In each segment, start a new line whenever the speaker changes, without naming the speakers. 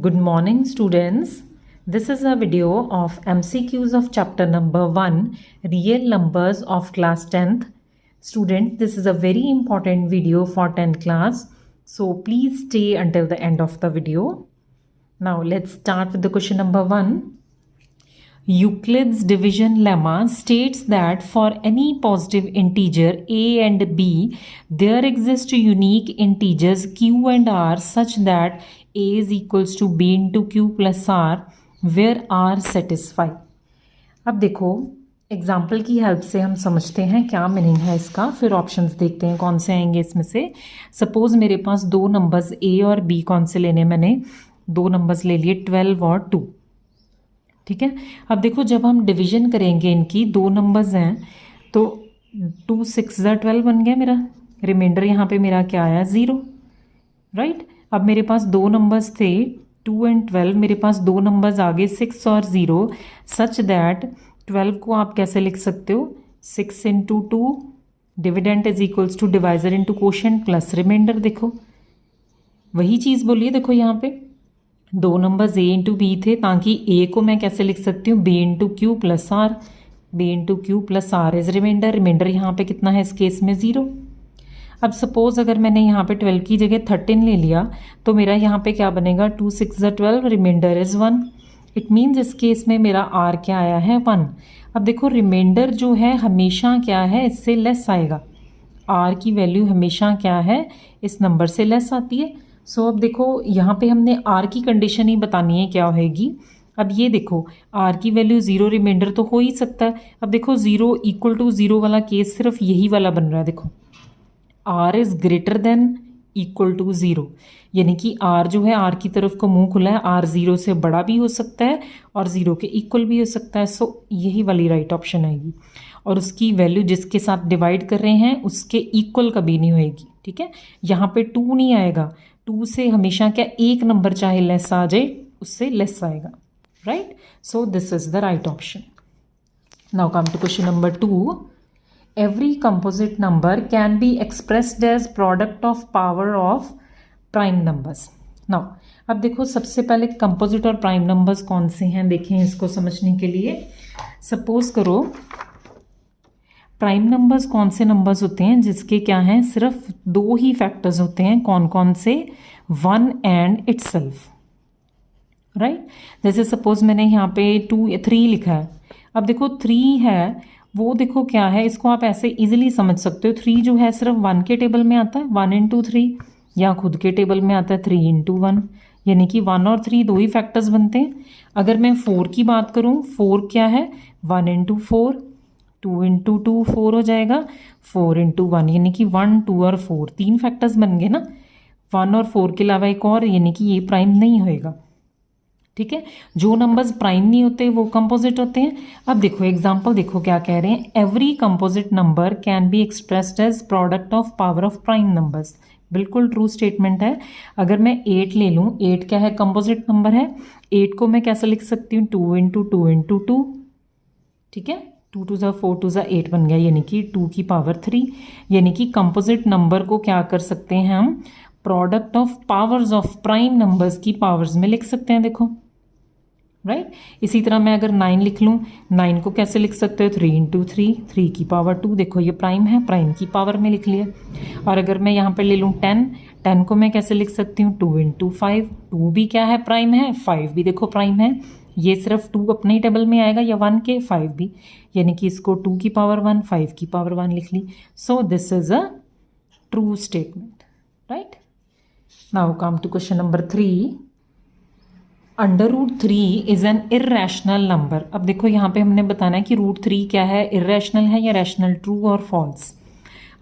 Good morning, students. This is a video of MCQs of chapter number 1, Real Numbers of class 10th. Students, this is a very important video for 10th class. So please stay until the end of the video. Now let's start with the question number 1. Euclid's division lemma states that for any positive integer a and b, there exist unique integers q and r such that a is equals to b into q plus r, where r satisfy. अब देखो example की help से हम समझते हैं क्या meaning है इसका, फिर ऑप्शंस देखते हैं कौन से आएंगे इसमें से. सपोज मेरे पास दो नंबर्स a और b कौन से लेने, मैंने दो नंबर्स ले लिए 12 और 2. ठीक है. अब देखो जब हम डिवीजन करेंगे इनकी, दो नंबर्स हैं तो 2 6 12 बन गया मेरा. रिमाइंडर यहाँ पे मेरा क्या आया 0. राइट. अब मेरे पास दो नंबर्स थे 2 एंड 12, मेरे पास दो नंबर्स आगे 6 और 0, सच दैट 12 को आप कैसे लिख सकते हो 6 into 2, dividend is equals to divisor into quotient plus remainder. देखो वही चीज़ बोलिए. देखो यहाँ पे दो नंबर्स a इंटू बी थे, ताकि a को मैं कैसे लिख सकती हूँ b into q plus r. b into q plus r is remainder. Remainder यहाँ पे कितना है इस केस में 0. अब सपोज अगर मैंने यहाँ पे 12 की जगह 13 ले लिया तो मेरा यहाँ पे क्या बनेगा 2 6 12, रिमाइंडर इज 1. इट मीन्स इस केस में मेरा r क्या आया है 1. अब देखो रिमाइंडर जो है हमेशा क्या है इससे लेस आएगा. r की वैल्यू हमेशा क्या है इस नंबर से लेस आती है. सो अब देखो यहाँ पे हमने r की कंडीशन ही बतानी है क्या होएगी. अब ये देखो r की वैल्यू 0, रिमाइंडर तो हो ही सकता है. अब देखो 0 इक्वल टू 0 वाला केस सिर्फ यही वाला बन रहा है. देखो r is greater than equal to 0, यानी कि r जो है r की तरफ को मुंह खुला है. r 0 से बड़ा भी हो सकता है और 0 के इक्वल भी हो सकता है. सो यही वाली राइट ऑप्शन आएगी. और उसकी वैल्यू जिसके साथ डिवाइड कर रहे हैं उसके इक्वल कभी नहीं होएगी. ठीक है. यहाँ पे 2 नहीं आएगा. 2 से हमेशा क्या एक नंबर चाहे लेस आ जाए उससे लेस आएगा. Right. So this is the right option. Now come to question number 2. Every composite number can be expressed as product of power of prime numbers. Now अब देखो सबसे पहले कंपोजिट और प्राइम नंबर्स कौन से हैं देखें इसको समझने के लिए. सपोज करो प्राइम नंबर्स कौन से नंबर्स होते हैं जिसके क्या हैं सिर्फ दो ही फैक्टर्स होते हैं. कौन कौन से? 1 एंड इटसेल्फ. राइट. जैसे सपोज मैंने यहाँ पे 2 3 लिखा है. अब देखो 3 है वो देखो क्या है, इसको आप ऐसे इजीली समझ सकते हो. 3 जो है सिर्फ 1 के टेबल में आता है, 1 इंटू 3, या खुद के टेबल में आता है 3 इंटू 1, यानी कि 1 और 3 दो ही फैक्टर्स बनते हैं. अगर मैं 4 की बात करूँ, 4 क्या है 1 इंटू 4, 2 इंटू 2 4 हो जाएगा, 4 इंटू 1, यानी कि 1 2 और 4 तीन फैक्टर्स बन गए ना. 1 और 4 के अलावा एक और, यानी कि ये प्राइम नहीं होएगा. ठीक है. जो नंबर्स प्राइम नहीं होते वो कंपोजिट होते हैं. अब देखो एग्जांपल देखो क्या कह रहे हैं. Every composite number can be expressed as product of power of prime numbers. बिल्कुल ट्रू स्टेटमेंट है. अगर मैं 8 ले लूँ, 8 क्या है कंपोजिट नंबर है. 8 को मैं कैसे लिख सकती हूँ 2 इंटू 2 इंटू 2. ठीक है. 2 2 4 2 8 बन गया, यानी कि 2 की पावर 3. यानी कि कंपोजिट नंबर को क्या कर सकते हैं हम product of powers of prime numbers की पावर्स में लिख सकते हैं. देखो राइट. इसी तरह मैं अगर 9 लिख लूँ, 9 को कैसे लिख सकते हो 3 इंटू 3, 3 की पावर 2. देखो ये प्राइम है, प्राइम की पावर में लिख लिया. और अगर मैं यहाँ पे ले लूँ 10, 10 को मैं कैसे लिख सकती हूँ 2 इंटू 5, 2 भी क्या है प्राइम है, 5 भी देखो प्राइम है. ये सिर्फ 2 अपने ही टेबल में आएगा या 1 के, 5 भी, यानी कि इसको 2 की पावर 1, 5 की पावर 1 लिख ली. So this is a true statement. Right. Now come to question number 3. √3 is an irrational number. अब देखो यहाँ पे हमने बताना है कि √3 क्या है, इर्रेशनल है या रैशनल, ट्रू और फॉल्स.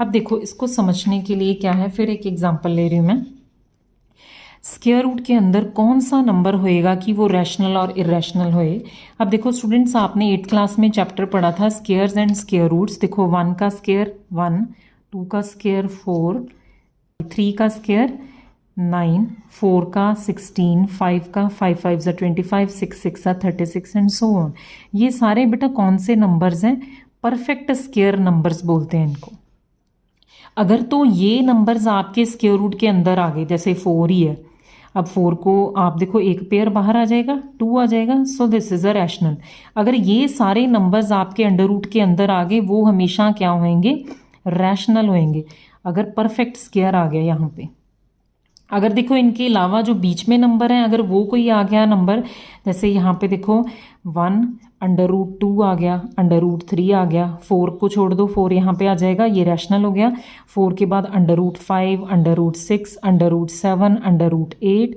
अब देखो इसको समझने के लिए क्या है, फिर एक एग्जांपल ले रही हूँ मैं. स्क्वायर रूट के अंदर कौन सा नंबर होएगा कि वो रैशनल और इर्रेशनल होए. अब देखो स्टूडेंट्स आपने 8th क्लास में चैप्टर पढ़ा था स्क्वायर्स एंड स्क्वायर रूट्स. देखो 1 का स्क्वायर 1, 2 का स्क्वायर 4, 3 का स्क्वायर 9, 4 का 16, 5 का 5 5 25, 6 6 36 एंड सो ऑन. ये सारे बेटा कौन से नंबर्स हैं, परफेक्ट स्क्वायर नंबर्स बोलते हैं इनको. अगर तो ये नंबर्स आपके स्क्वायर रूट के अंदर आ गए, जैसे 4 ही है, अब 4 को आप देखो एक पेयर बाहर आ जाएगा, 2 आ जाएगा, सो दिस इज अ रैशनल। अगर ये सारे नंबर्स आपके अंडर रूट के अंदर आ गए वो हमेशा क्या होंगे, रैशनल होंगे। अगर परफेक्ट स्क्वायर आ गया यहाँ पे, अगर देखो इनके अलावा जो बीच में नंबर है अगर वो कोई आ गया नंबर, जैसे यहाँ पे देखो 1 अंडर रूट 2 आ गया, अंडर रूट 3 आ गया, 4 को छोड़ दो, 4 यहाँ पे आ जाएगा, ये रैशनल हो गया। 4 के बाद under root 5, under root 6, under root 7, under root 8,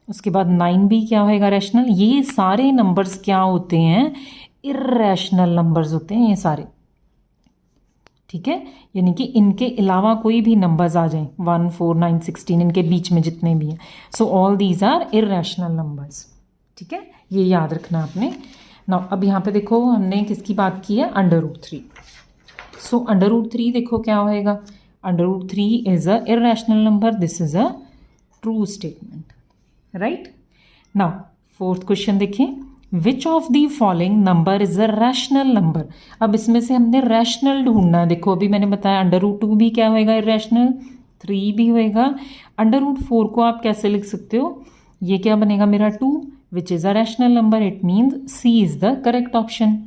उसके बाद 9 भी क्या होएगा, रैशनल। ये सारे नंबर्स क्या होते हैं, इर्रेशनल नंबर्स होते हैं ये सारे, ठीक है। यानी कि इनके अलावा कोई भी नंबर्स आ जाएं, 1, 4, 9, 16, इनके बीच में जितने भी हैं, so all these are irrational numbers, ठीक है। ये याद रखना आपने। नाउ अब यहाँ पे देखो हमने किसकी बात की है, under root 3। So under root 3 देखो क्या होएगा, under root 3 is a irrational number, this is a true statement, right. Now fourth question देखें, which of the following number is a rational number. अब इसमें से हमने रैशनल ढूंढना है। देखो अभी मैंने बताया अंडर रूट 2 भी क्या होएगा, इर्रेशनल, 3 भी होएगा। अंडर रूट 4 को आप कैसे लिख सकते हो, ये क्या बनेगा मेरा 2, which is a rational number, it means C is the correct option.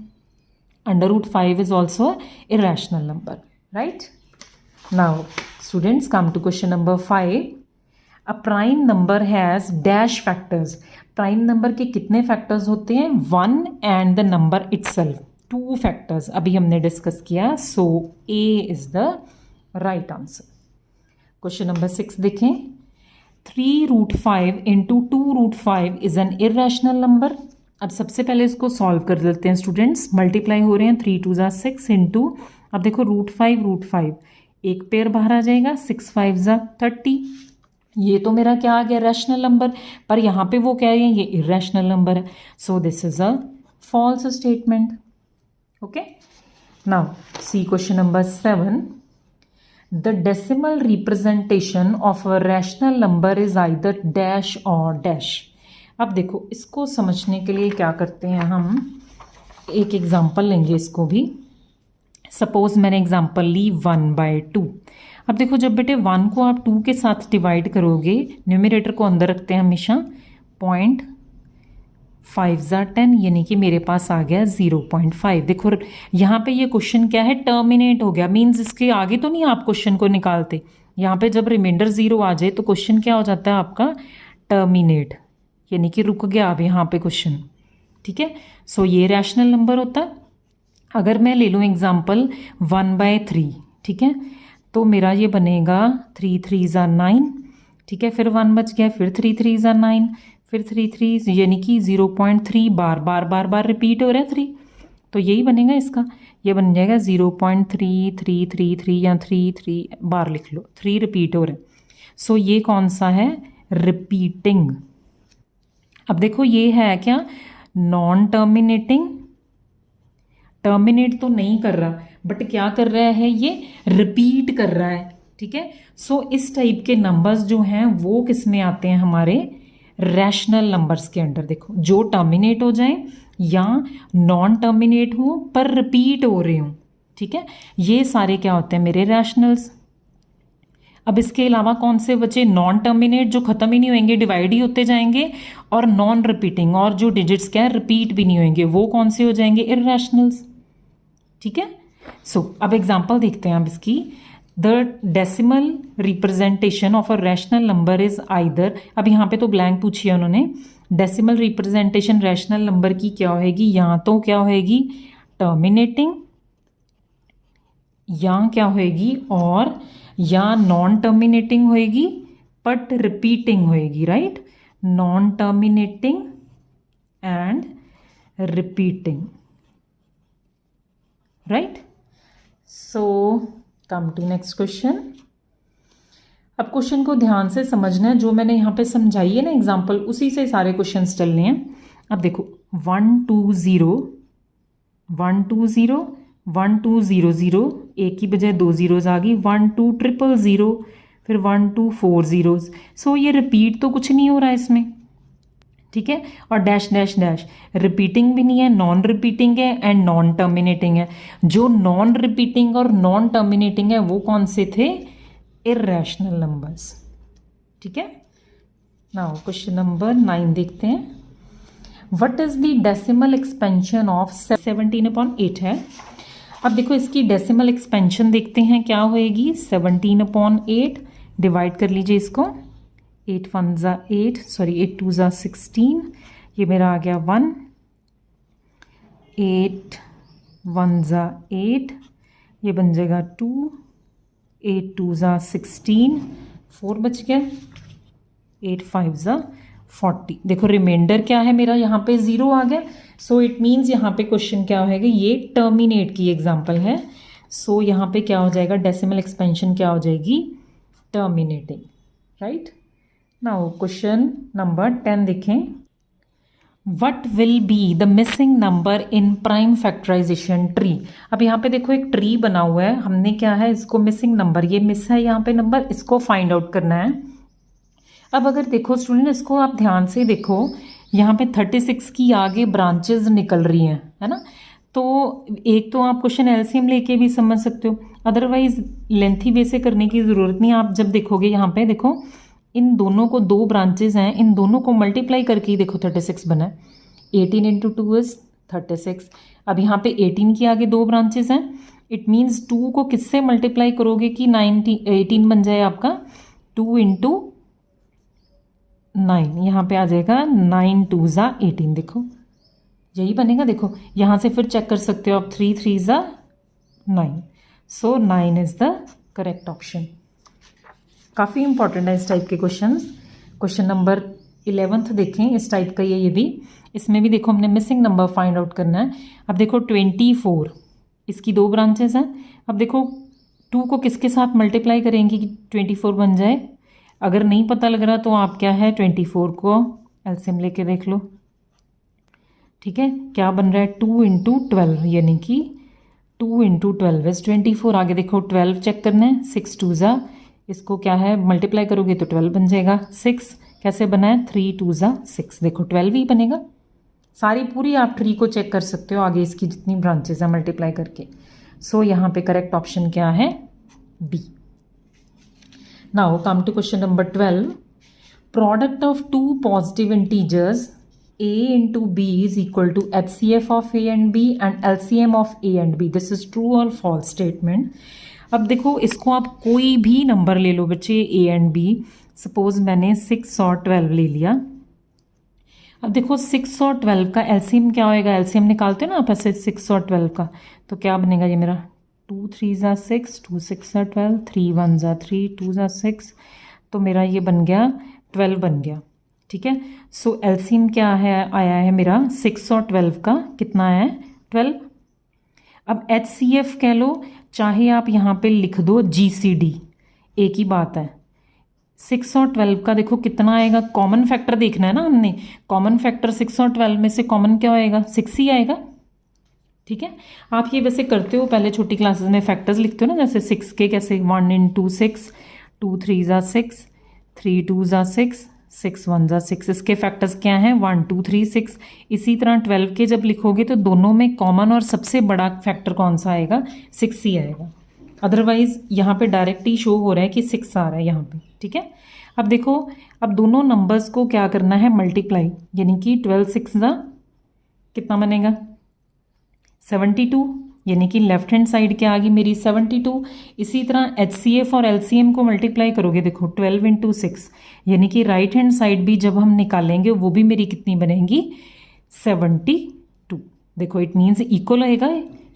Under root 5 is also a irrational number, right? Now students, come to question number 5. A prime number has dash factors. Prime number के कितने factors होते हैं, 1 and the number itself, 2 factors अभी हमने discuss किया, so A is the right answer. Question number 6 देखें, 3 root 5 into 2 root 5 is an irrational number. अब सबसे पहले इसको सॉल्व कर लेते हैं स्टूडेंट्स, मल्टीप्लाई हो रहे हैं, 3 2 ज़ा 6 इंटू, अब देखो रूट 5 एक पेयर बाहर आ जाएगा, 6 5 ज़ा 30, ये तो मेरा क्या आ गया, रैशनल नंबर, पर यहाँ पे वो कह रही है ये इर्रेशनल नंबर है, so this is a false statement, okay. Now see question number 7, the decimal representation of a rational number is either dash और डैश। अब देखो इसको समझने के लिए क्या करते हैं, हम एक एग्जाम्पल लेंगे इसको भी। सपोज मैंने एग्जाम्पल ली 1/2। अब देखो जब बेटे 1 को आप 2 के साथ डिवाइड करोगे, न्यूमरेटर को अंदर रखते हैं हमेशा, 0.5 ज़ा 10, यानी कि मेरे पास आ गया 0.5। देखो यहाँ पे ये क्वेश्चन क्या है, टर्मिनेट हो गया, मीन्स इसके आगे तो नहीं आप क्वेश्चन को निकालते, यहाँ पे जब रिमाइंडर 0 आ जाए तो क्वेश्चन क्या हो जाता है आपका, टर्मिनेट, यानी कि रुक गया अब यहाँ पे क्वेश्चन, ठीक है। सो ये रैशनल नंबर होता है। अगर मैं ले लूँ एग्जाम्पल 1/3, ठीक है, तो मेरा ये बनेगा 3 3 ज़ा 9, ठीक है, फिर 1 बच गया, फिर 3 3 ज़ा 9, फिर 3 3, यानी कि 0.3 बार रिपीट हो रहा है 3, तो यही बनेगा इसका, ये बन जाएगा 0.3333 या 3 बार लिख लो, 3 रिपीट हो रहा है, सो ये कौन सा है, रिपीटिंग। अब देखो ये है क्या, नॉन टर्मिनेटिंग, टर्मिनेट तो नहीं कर रहा बट क्या कर रहा है, ये रिपीट कर रहा है, ठीक है। सो इस टाइप के नंबर्स जो हैं वो किस में आते हैं, हमारे रैशनल नंबर्स के अंडर। देखो जो टर्मिनेट हो जाए या नॉन टर्मिनेट हो पर रिपीट हो रहे हों, ठीक है, ये सारे क्या होते हैं, मेरे रैशनल्स। अब इसके अलावा कौन से बचे, नॉन टर्मिनेट जो खत्म ही नहीं होंगे, डिवाइड ही होते जाएंगे, और नॉन रिपीटिंग, और जो डिजिट्स क्या है रिपीट भी नहीं होंगे, वो कौन से हो जाएंगे, इर्रेशनल्स, ठीक है। सो अब एग्जांपल देखते हैं अब इसकी, the decimal representation of a rational number is either, अब यहाँ पे तो ब्लैंक पूछी है उन्होंने, डेसिमल रिप्रेजेंटेशन रैशनल नंबर की क्या होएगी, या तो क्या होएगी टर्मिनेटिंग, या क्या होएगी, और या नॉन टर्मिनेटिंग होएगी बट रिपीटिंग होएगी, right, non terminating and repeating, right. So come to next question. अब क्वेश्चन को ध्यान से समझना है, जो मैंने यहाँ पे समझाई है ना एग्जाम्पल, उसी से सारे क्वेश्चंस चलने हैं। अब देखो 1 2 0 1 2 0 1 2 0 0, एक की बजाय 2 zeros आ गई, 1 2 0 0, फिर 1 2 4 zeros, सो ये रिपीट तो कुछ नहीं हो रहा है इसमें, ठीक है, और डैश डैश डैश, रिपीटिंग भी नहीं है, नॉन रिपीटिंग है एंड नॉन टर्मिनेटिंग है। जो नॉन रिपीटिंग और नॉन टर्मिनेटिंग है वो कौन से थे, इर्रेशनल नंबर्स, ठीक है। नाउ क्वेश्चन नंबर 9 देखते हैं। What is the decimal expansion of 17/8 है। अब देखो इसकी डेसिमल एक्सपेंशन देखते हैं क्या होएगी। 17/8 डिवाइड कर लीजिए इसको। 8 1 ज़ा 8, सॉरी 8 2 ज़ा 16, ये मेरा आ गया 1। 8 1 ज़ा 8, ये बन जाएगा 2। 8 2 ज़ा 16, 4 बच गया। 8 5 ज़ा 40। देखो रिमाइंडर क्या है मेरा, यहाँ पे 0 आ गया। सो इट मीन्स यहाँ पे क्वेश्चन क्या होगा, ये टर्मिनेट की एग्जाम्पल है। सो यहाँ पे क्या हो जाएगा, डेसिमल एक्सपेंशन क्या हो जाएगी, terminating, right. Now question number 10 देखें। What will be the missing number in prime factorization tree. अब यहाँ पे देखो एक ट्री बना हुआ है, हमने क्या है इसको मिसिंग नंबर, ये मिस है यहाँ पे नंबर, इसको फाइंड आउट करना है। अब अगर देखो स्टूडेंट इसको आप ध्यान से देखो, यहाँ पे 36 की आगे ब्रांचेस निकल रही हैं, है ना। तो एक तो आप क्वेश्चन एलसीएम लेके भी समझ सकते हो, अदरवाइज लेंथी वे से करने की ज़रूरत नहीं। आप जब देखोगे यहाँ पे देखो इन दोनों को, 2 ब्रांचेज हैं, इन दोनों को मल्टीप्लाई करके ही देखो 36 बना है। 18 × 2 इज 36। अब यहाँ पे 18 के आगे 2 ब्रांचेज हैं, इट मीन्स 2 को किससे मल्टीप्लाई करोगे कि 18 बन जाए आपका 2 × 9, यहाँ पे आ जाएगा 9 2 ज़ा 18, देखो यही बनेगा। देखो यहाँ से फिर चेक कर सकते हो आप, 3 3 ज़ा 9, सो 9 इज़ द करेक्ट ऑप्शन। काफ़ी इंपॉर्टेंट है इस टाइप के क्वेश्चंस। क्वेश्चन नंबर 11 देखें, इस टाइप का ये भी, इसमें भी देखो हमने मिसिंग नंबर फाइंड आउट करना है। अब देखो 24, इसकी 2 ब्रांचेस हैं। अब देखो 2 को किसके साथ मल्टीप्लाई करेंगे कि 24 बन जाए। अगर नहीं पता लग रहा तो आप क्या है 24 को एलसीएम लेके देख लो, ठीक है। क्या बन रहा है 2 × 12, यानी कि 2 × 12 इज 24। आगे देखो 12 चेक करना है, 6 2 ज़ा, इसको क्या है मल्टीप्लाई करोगे तो 12 बन जाएगा। 6 कैसे बना है, 3 2 ज़ा 6, देखो 12 ही बनेगा। सारी पूरी आप ट्री को चेक कर सकते हो आगे इसकी जितनी ब्रांचेस हैं मल्टीप्लाई करके। सो यहाँ पे करेक्ट ऑप्शन क्या है, B. Now come to question number 12। Product of 2 positive integers a into b is equal to HCF of a and b and LCM of a and b. This is true or false statement. अब देखो इसको आप कोई भी number ले लो बच्चे, a and b। Suppose मैंने 6 और 12 ले लिया। अब देखो 6 और 12 का एलसीएम क्या होएगा, एलसीएम निकालते हो ना आप ऐसे 6 और 12 का, तो क्या बनेगा ये मेरा 2 3 ज़ा 6, 2 6 ज़ा 12, 3 1 ज़ा 3, 2 ज़ा 6, तो मेरा ये बन गया 12 बन गया, ठीक है। सो एलसीएम क्या है, आया है मेरा 6 और 12 का कितना है 12। अब HCF कह लो, चाहे आप यहाँ पे लिख दो GCD, एक ही बात है। 6 और 12 का देखो कितना आएगा, कॉमन फैक्टर देखना है ना हमने। कॉमन फैक्टर 6 और 12 में से कॉमन क्या आएगा, 6 ही आएगा, ठीक है। आप ये वैसे करते हो, पहले छोटी क्लासेस में फैक्टर्स लिखते हो ना, जैसे 6 के कैसे 1 × 6, 2 3 ज़ा 6, 3 2 ज़ा 6, 6 1 ज़ा 6, इसके फैक्टर्स क्या हैं 1 2 3 6। इसी तरह 12 के जब लिखोगे तो दोनों में कॉमन और सबसे बड़ा फैक्टर कौन सा आएगा, 6 ही आएगा। अदरवाइज यहाँ पे डायरेक्ट ही शो हो रहा है कि 6 आ रहा है यहाँ पे, ठीक है। अब देखो, अब दोनों नंबर्स को क्या करना है मल्टीप्लाई, यानी कि 12 6 ज़ा कितना बनेगा 72, यानी कि लेफ्ट हैंड साइड क्या आ गई मेरी 72। इसी तरह HCF और LCM को मल्टीप्लाई करोगे, देखो 12 × 6, यानी कि राइट हैंड साइड भी जब हम निकालेंगे वो भी मेरी कितनी बनेगी 72। देखो इट मीन्स इक्वल होएगा,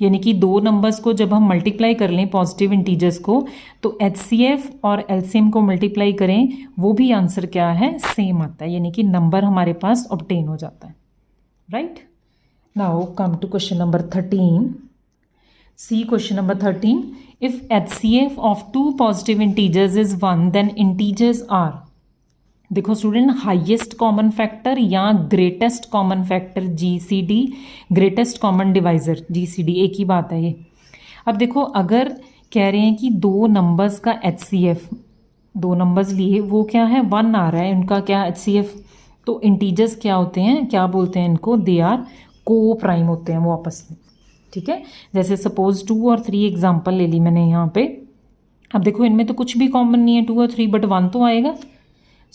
यानी कि 2 नंबर्स को जब हम मल्टीप्लाई कर लें पॉजिटिव इंटीजर्स को, तो HCF और LCM को मल्टीप्लाई करें वो भी आंसर क्या है सेम आता है, यानी कि नंबर हमारे पास ऑब्टेन हो जाता है, right. Now come to question number 13। See question number 13. If HCF of 2 positive integers is 1, then integers are, देखो स्टूडेंट, हाईएस्ट कॉमन फैक्टर या greatest common factor GCD, greatest common divisor GCD, एक ही बात है ये। अब देखो अगर कह रहे हैं कि 2 नंबर्स का HCF, 2 नंबर्स लिए वो क्या है 1 आ रहा है, उनका क्या HCF, तो इंटीजर्स क्या होते हैं, क्या बोलते हैं इनको, दे आर को प्राइम होते हैं वो आपस में, ठीक है। जैसे सपोज 2 और 3 एग्जांपल ले ली मैंने यहाँ पे। अब देखो इनमें तो कुछ भी कॉमन नहीं है 2 और 3, बट 1 तो आएगा।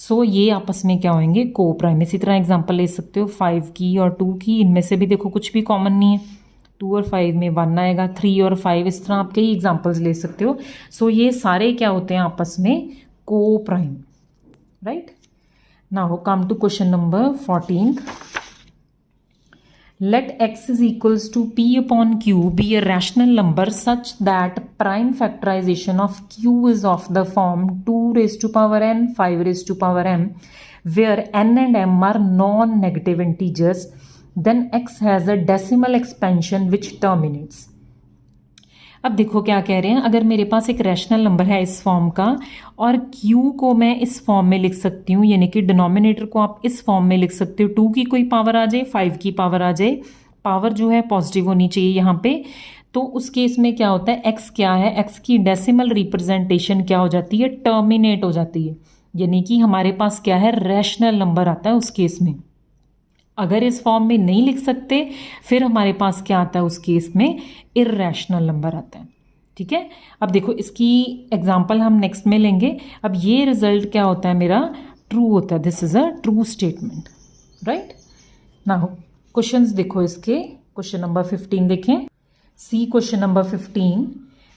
सो ये आपस में क्या होंगे, को प्राइम। इसी तरह एग्जांपल ले सकते हो 5 की और 2 की, इनमें से भी देखो कुछ भी कॉमन नहीं है, 2 और 5 में 1 आएगा, 3 और 5, इस तरह आप कई एग्जांपल्स ले सकते हो। सो ये सारे क्या होते हैं आपस में, coprime, right. Now come to question number 14। Let x is equals to p upon q be a rational number such that prime factorization of q is of the form 2 raised to power n, 5 raised to power m, where n and m are non-negative integers, then x has a decimal expansion which terminates। अब देखो क्या कह रहे हैं, अगर मेरे पास एक rational number है इस फॉर्म का और q को मैं इस फॉर्म में लिख सकती हूँ, यानी कि डिनोमिनेटर को आप इस फॉर्म में लिख सकते हो, 2 की कोई पावर आ जाए, 5 की पावर आ जाए, पावर जो है पॉजिटिव होनी चाहिए यहाँ पे, तो उस केस में क्या होता है, x क्या है, x की डेसिमल रिप्रेजेंटेशन क्या हो जाती है, टर्मिनेट हो जाती है, यानी कि हमारे पास क्या है, रैशनल नंबर आता है उस केस में। अगर इस फॉर्म में नहीं लिख सकते फिर हमारे पास क्या आता है उस केस में, इर्रेशनल नंबर आता है। ठीक है, अब देखो इसकी एग्जांपल हम नेक्स्ट में लेंगे। अब ये रिजल्ट क्या होता है मेरा, ट्रू होता है, this is a true statement, right. Now questions देखो इसके, क्वेश्चन नंबर 15 देखें। See question number 15,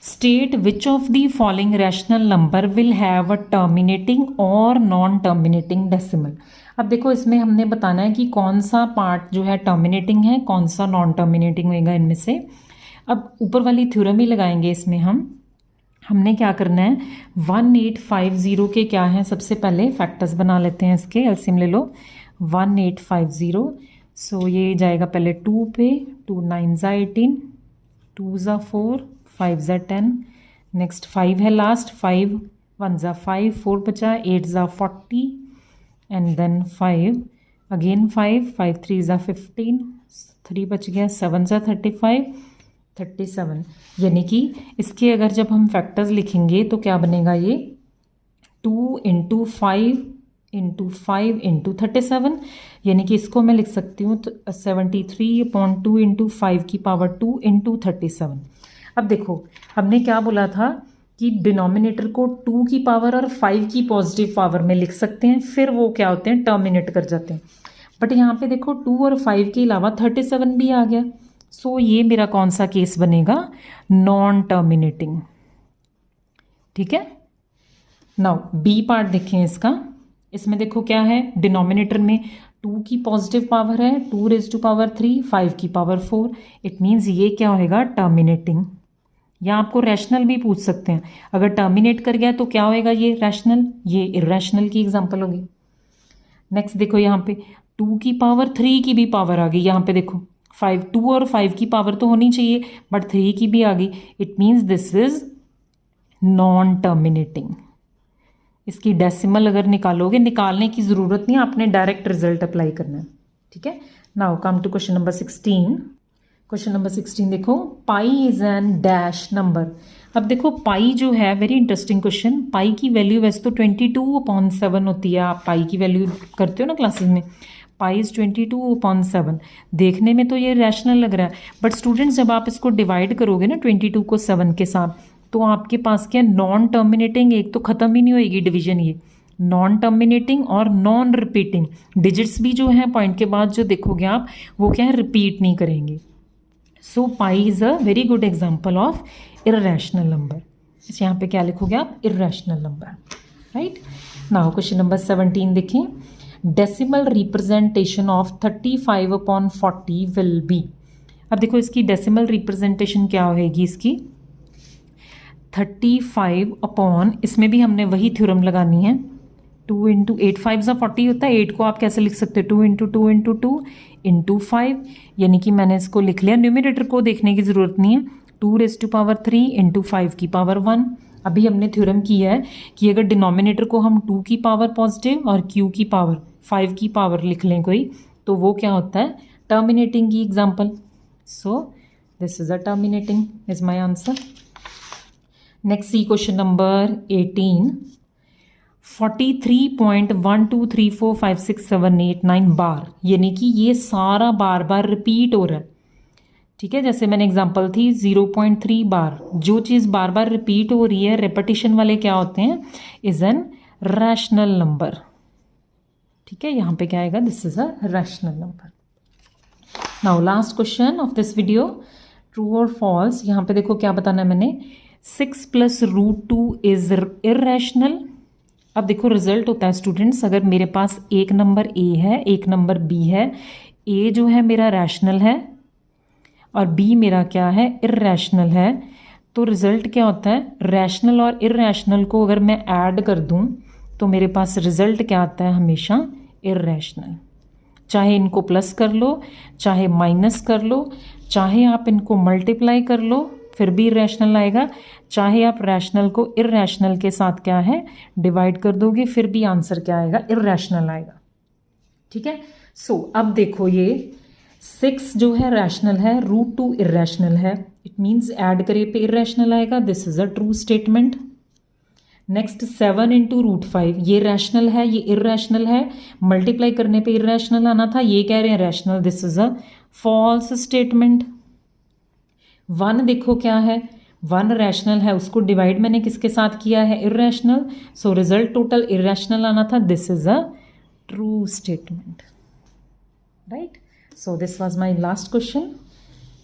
state which of the following rational number will have a terminating और नॉन टर्मिनेटिंग डेसिमल। अब देखो इसमें हमने बताना है कि कौन सा पार्ट जो है टर्मिनेटिंग है, कौन सा नॉन टर्मिनेटिंग होएगा इनमें से। अब ऊपर वाली थ्योरम ही लगाएंगे इसमें हमने क्या करना है, 1850 के क्या है, सबसे पहले फैक्टर्स बना लेते हैं इसके, एलसीएम ले लो 1850। सो ये जाएगा पहले 2 पे, 2 9 ज़ा 18, 2 ज़ा 4, 5 ज़ा 10, नेक्स्ट 5 है लास्ट, 5 1 ज़ा 5, 4 बचा, 8 ज़ा 40 एंड देन 5 अगेन 5, 5 3 ज़ा 15, 3 बच गया, 7 ज़ा 35, 37। यानी कि इसके अगर जब हम फैक्टर्स लिखेंगे तो क्या बनेगा, ये 2 इंटू 5 इंटू 5 इंटू 37, यानी कि इसको मैं लिख सकती हूँ 73/2 इंटू 5 की पावर 2 इंटू 37। अब देखो हमने क्या बोला था कि डिनोमिनेटर को 2 की पावर और 5 की पॉजिटिव पावर में लिख सकते हैं, फिर वो क्या होते हैं, टर्मिनेट कर जाते हैं। बट यहाँ पे देखो 2 और 5 के अलावा 37 भी आ गया, सो ये मेरा कौन सा केस बनेगा, नॉन टर्मिनेटिंग। ठीक है, नाउ बी पार्ट देखें इसका। इसमें देखो क्या है, डिनोमिनेटर में 2 की पॉजिटिव पावर है, 2 रेज़ टू पावर 3, 5 की पावर 4, इट मीन्स ये क्या होएगा, टर्मिनेटिंग। या आपको रैशनल भी पूछ सकते हैं, अगर टर्मिनेट कर गया तो क्या होएगा, ये रैशनल, ये इर्रेशनल की एग्जांपल होगी। नेक्स्ट देखो यहाँ पे 2 की पावर 3 की भी पावर आ गई, यहाँ पे देखो 2 और 5 की पावर तो होनी चाहिए बट 3 की भी आ गई, it means this is non terminating. इसकी डेसिमल अगर निकालोगे, निकालने की ज़रूरत नहीं, आपने डायरेक्ट रिजल्ट अप्लाई करना है। ठीक है, now come to question number 16। Question number 16 देखो, pi is an dash number. अब देखो पाई जो है, वेरी इंटरेस्टिंग क्वेश्चन, पाई की वैल्यू वैसे तो 22/7 होती है, आप पाई की वैल्यू करते हो ना क्लासेस में, पाई इज 22/7। देखने में तो ये रैशनल लग रहा है, बट स्टूडेंट्स जब आप इसको डिवाइड करोगे ना 22 को 7 के साथ, तो आपके पास क्या, नॉन टर्मिनेटिंग एक तो ख़त्म ही नहीं होएगी डिवीजन, ये नॉन टर्मिनेटिंग और नॉन रिपीटिंग डिजिट्स भी जो है पॉइंट के बाद जो देखोगे आप, वो क्या है, रिपीट नहीं करेंगे। So pi is a very good example of irrational number. यहाँ पे क्या लिखोगे आप, irrational number, right. Now question number 17 देखें, decimal representation of 35/40 will be. अब देखो इसकी डेसिमल रिप्रेजेंटेशन क्या होगी, इसकी 35 इसमें भी हमने वही थ्योरम लगानी है, 2 इंटू 8, 5 ज़ा 40 होता है, 8 को आप कैसे लिख सकते हो, 2 इंटू 2 इंटू 2 इंटू 5, यानी कि मैंने इसको लिख लिया, न्यूमरेटर को देखने की ज़रूरत नहीं है, 2 रेज़ टू पावर 3 इंटू 5 की पावर 1। अभी हमने थ्योरम किया है कि अगर डिनोमिनेटर को हम 2 की पावर पॉजिटिव और q की पावर 5 की पावर लिख लें कोई, तो वो क्या होता है, टर्मिनेटिंग की example. So this is a terminating is my answer. Next see question number 18, 43.123456789 बार, यानी कि ये सारा बार बार रिपीट हो रहा है। ठीक है, जैसे मैंने एग्जांपल थी 0.3 बार, जो चीज़ बार बार रिपीट हो रही है, रेपिटेशन वाले क्या होते हैं, इज एन रैशनल नंबर। ठीक है, यहाँ पे क्या आएगा, this is a rational number. Now last question of this video, true और फॉल्स। यहाँ पे देखो क्या बताना है मैंने, 6 + √2 इज इर्रेशनल। अब देखो रिजल्ट होता है स्टूडेंट्स, अगर मेरे पास एक नंबर ए है एक नंबर बी है, ए जो है मेरा रैशनल है और बी मेरा क्या है, इर्रेशनल है, तो रिजल्ट क्या होता है, रैशनल और इर्रेशनल को अगर मैं ऐड कर दूं तो मेरे पास रिजल्ट क्या आता है, हमेशा इर्रेशनल। चाहे इनको प्लस कर लो, चाहे माइनस कर लो, चाहे आप इनको मल्टीप्लाई कर लो, फिर भी इरेशनल आएगा, चाहे आप रैशनल को इर्रेशनल के साथ क्या है, डिवाइड कर दोगे, फिर भी आंसर क्या आएगा, इर्रेशनल आएगा। ठीक है, सो अब देखो ये 6 जो है रैशनल है, √2 इर्रेशनल है, इट मीन्स ऐड करे पे इर्रेशनल आएगा, this is a true statement. Next 7 × √5, ये रैशनल है, ये इर्रेशनल है, मल्टीप्लाई करने पे इर्रेशनल आना था, ये कह रहे हैं rational, this is a false statement. 1 देखो क्या है, 1 रैशनल है, उसको डिवाइड मैंने किसके साथ किया है, irrational, so result total irrational आना था, this is a true statement, right. So this was my last question.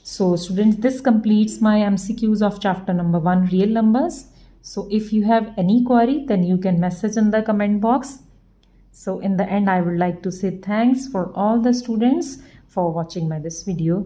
So students, this completes my MCQs of chapter number 1, real numbers. So if you have any query, then you can message in the comment box. So in the end, I would like to say thanks for all the students for watching this video.